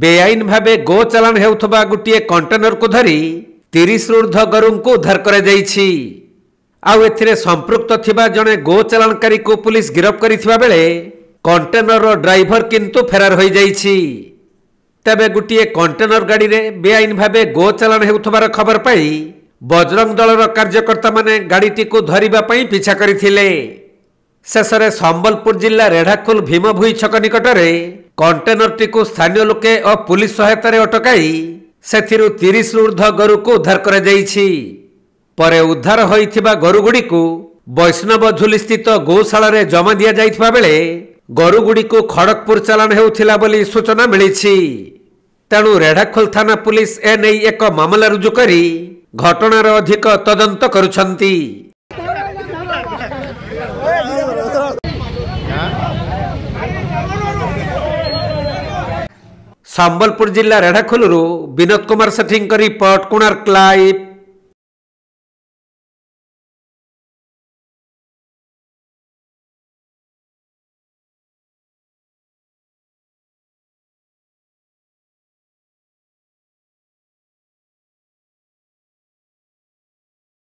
बेआईन भावे गो चालाण हेउथबा गोटे कंटेनर को धरी 30 ऊर्ध्व गोरु को उद्धार करे जाइछि। आउ एथिरे संपृक्त थिबा जणे गो चालाणकारी को पुलिस गिरफ करिथिबा बेले कंटेनर ड्राइवर किंतु फेरार होई जाइछि। तबे गोटे कंटेनर गाड़ी रे बेआईन भावे गो चालाण हेउथबार खबर पाई बजरंग दलर कार्यकर्ता माने गाड़ीटी को धरिबा पई पिछा करिथिले। शेषरे संबलपुर जिला रेढ़ाखोल भीमभूई छक निकटरे कंटेनरटी को स्थानीय लोके और पुलिस सहायतार अटकाई सेथिरु 30 ऊर्ध्व गोरु को उद्धार करा जाइछि। परे उद्धार होइथिबा गोरुगुडी को वैष्णव झुली स्थित गौशाला रे जमा दिया जाइथिबा बेले गोरुगुडी को खड़गपुर चालाण हेउथिला बोली सूचना मिलिछि। तेणु रेढ़ाखोल थाना पुलिस ए नै एक मामला रुजु करी घटनार अधिक तदंत करुछंती। संबलपुर जिला रेढ़ाखोलरू विनोद कुमार सेठी रिपोर्ट, कोणार्क लाइव।